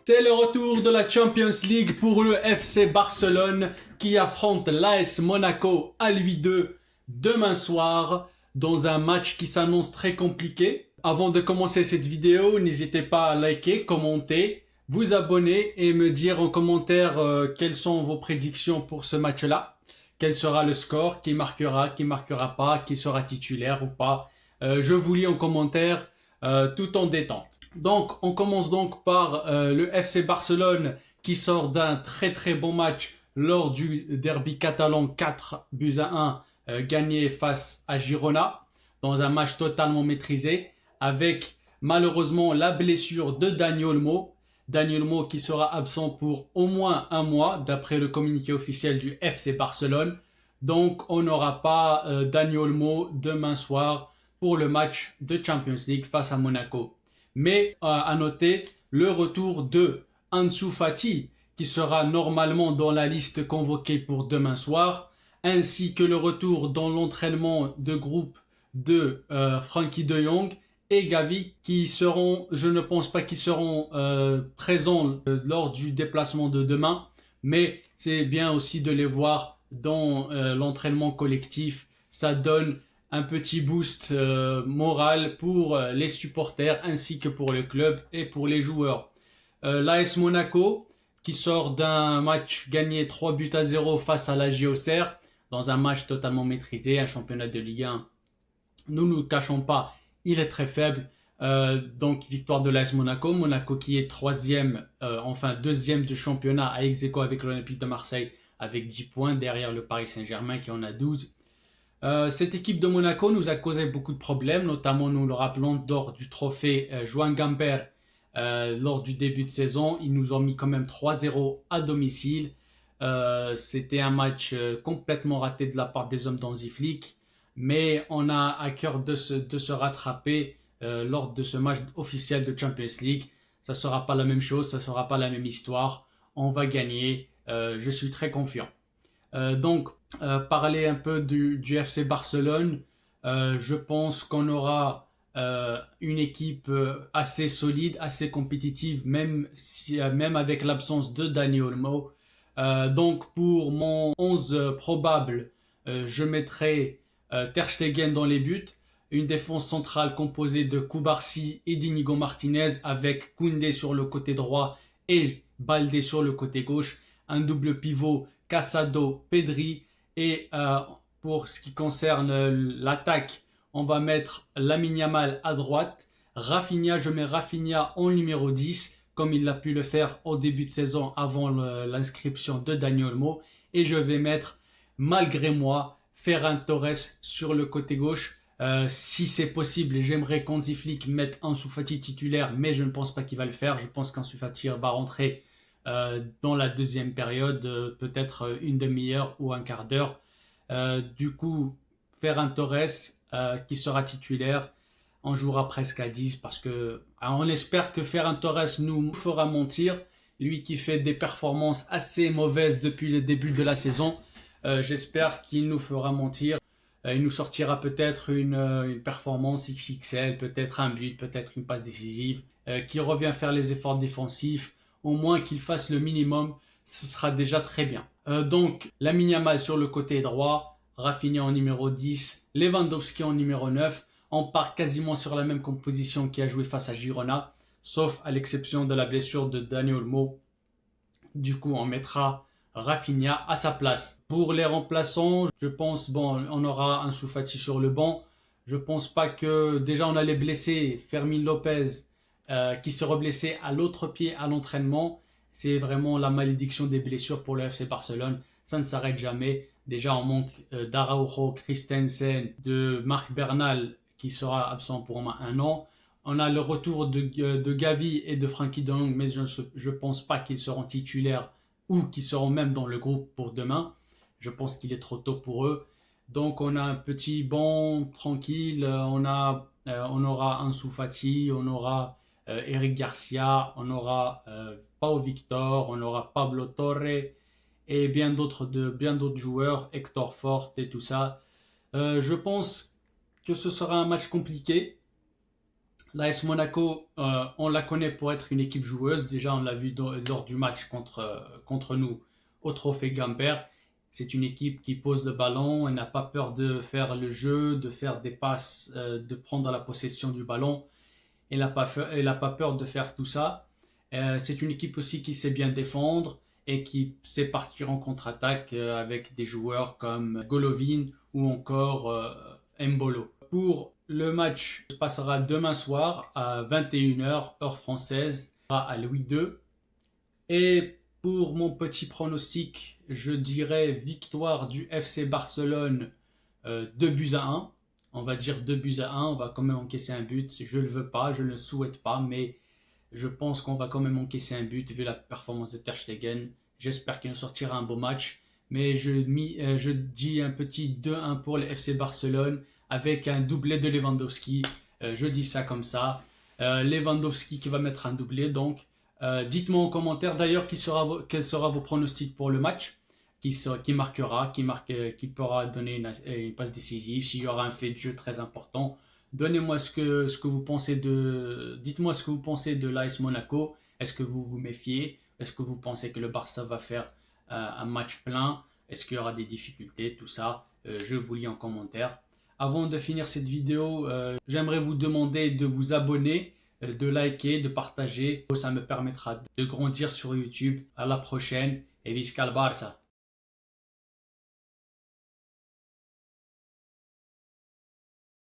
C'est le retour de la Champions League pour le FC Barcelone qui affronte l'AS Monaco à lui 2 demain soir dans un match qui s'annonce très compliqué. Avant de commencer cette vidéo, n'hésitez pas à liker, commenter, vous abonner et me dire en commentaire quelles sont vos prédictions pour ce match-là. Quel sera le score, qui marquera pas, qui sera titulaire ou pas. Je vous lis en commentaire tout en détente. Donc, on commence donc par le FC Barcelone qui sort d'un très très bon match lors du derby catalan 4-1 gagné face à Girona dans un match totalement maîtrisé avec malheureusement la blessure de Dani Olmo. Dani Olmo qui sera absent pour au moins un mois d'après le communiqué officiel du FC Barcelone. Donc, on n'aura pas Dani Olmo demain soir pour le match de Champions League face à Monaco. Mais à noter le retour de Ansu Fati qui sera normalement dans la liste convoquée pour demain soir, ainsi que le retour dans l'entraînement de groupe de Frenkie de Jong et Gavi qui seront, je ne pense pas qu'ils seront présents lors du déplacement de demain, mais c'est bien aussi de les voir dans l'entraînement collectif. Ça donne un petit boost moral pour les supporters ainsi que pour le club et pour les joueurs. L'AS Monaco qui sort d'un match gagné 3-0 face à la Auxerre dans un match totalement maîtrisé, un championnat de Ligue 1. Nous ne nous cachons pas, il est très faible. Donc victoire de l'AS Monaco, Monaco qui est deuxième du championnat à ex-aequo avec l'Olympique de Marseille avec 10 points derrière le Paris Saint-Germain qui en a 12. Cette équipe de Monaco nous a causé beaucoup de problèmes, notamment nous le rappelons lors du trophée Joan Gamper lors du début de saison. Ils nous ont mis quand même 3-0 à domicile. C'était un match complètement raté de la part des hommes d'Hansi Flick, mais on a à cœur de se rattraper lors de ce match officiel de Champions League. Ça ne sera pas la même chose, ça ne sera pas la même histoire. On va gagner, je suis très confiant. Parler un peu du FC Barcelone, je pense qu'on aura une équipe assez solide, assez compétitive, même avec l'absence de Dani Olmo. Donc pour mon 11 probable, je mettrai Ter Stegen dans les buts, une défense centrale composée de Cubarsí et d'Inigo Martinez avec Koundé sur le côté droit et Baldé sur le côté gauche, un double pivot Casado, Pedri et pour ce qui concerne l'attaque, on va mettre Lamine Yamal à droite. Rafinha, je mets Rafinha en numéro 10 comme il a pu le faire au début de saison avant l'inscription de Dani Olmo. Et je vais mettre, malgré moi, Ferran Torres sur le côté gauche. Si c'est possible, j'aimerais qu'Hansi Flick mette Ansu Fati titulaire, mais je ne pense pas qu'il va le faire. Je pense qu'Ansu Fati va rentrer dans la deuxième période, peut-être une demi-heure ou un quart d'heure. Du coup, Ferran Torres qui sera titulaire, on jouera presque à 10 parce que on espère que Ferran Torres nous fera mentir. Lui qui fait des performances assez mauvaises depuis le début de la saison, j'espère qu'il nous fera mentir. Il nous sortira peut-être une performance XXL, peut-être un but, peut-être une passe décisive, qui revient faire les efforts défensifs. Au moins qu'il fasse le minimum, ce sera déjà très bien. Donc, Lamine Yamal sur le côté droit, Rafinha en numéro 10, Lewandowski en numéro 9. On part quasiment sur la même composition qui a joué face à Girona, sauf à l'exception de la blessure de Dani Olmo. Du coup, on mettra Rafinha à sa place. Pour les remplaçants, je pense, on aura Ansu Fati sur le banc. Je pense pas que, déjà on a les blessés, Fermín López, qui se reblessait à l'autre pied à l'entraînement. C'est vraiment la malédiction des blessures pour le FC Barcelone. Ça ne s'arrête jamais. Déjà, on manque d'Araujo, Christensen, de Marc Bernal qui sera absent pour au moins un an. On a le retour de Gavi et de Frenkie de Jong, mais je ne pense pas qu'ils seront titulaires ou qu'ils seront même dans le groupe pour demain. Je pense qu'il est trop tôt pour eux. Donc, on a un petit banc tranquille. On aura Ansu Fati, on aura Eric Garcia, on aura Pau Victor, on aura Pablo Torre et bien d'autres joueurs, Hector Fort et tout ça. Je pense que ce sera un match compliqué. L'AS Monaco, on la connaît pour être une équipe joueuse. Déjà, on l'a vu lors du match contre nous au Trophée Gambert. C'est une équipe qui pose le ballon, elle n'a pas peur de faire le jeu, de faire des passes, de prendre la possession du ballon. Elle n'a pas peur de faire tout ça. C'est une équipe aussi qui sait bien défendre et qui sait partir en contre-attaque avec des joueurs comme Golovin ou encore Mbolo. Pour le match se passera demain soir à 21h heure française à Louis II. Et pour mon petit pronostic, je dirais victoire du FC Barcelone 2 buts à 1. On va dire 2 buts à 1, on va quand même encaisser un but. Je ne le veux pas, je ne le souhaite pas, mais je pense qu'on va quand même encaisser un but vu la performance de Ter Stegen. J'espère qu'il nous sortira un beau match. Mais je dis un petit 2-1 pour le FC Barcelone avec un doublé de Lewandowski. Je dis ça comme ça. Lewandowski qui va mettre un doublé. Donc, dites-moi en commentaire d'ailleurs quel sera vos pronostics pour le match. Qui marquera, qui pourra donner une passe décisive. S'il y aura un fait de jeu très important. Donnez-moi ce que vous pensez dites-moi ce que vous pensez de l'AS Monaco. Est-ce que vous vous méfiez? Est-ce que vous pensez que le Barça va faire un match plein? Est-ce qu'il y aura des difficultés? Tout ça, je vous lis en commentaire. Avant de finir cette vidéo, j'aimerais vous demander de vous abonner, de liker, de partager. Ça me permettra de grandir sur YouTube. À la prochaine et visca le Barça!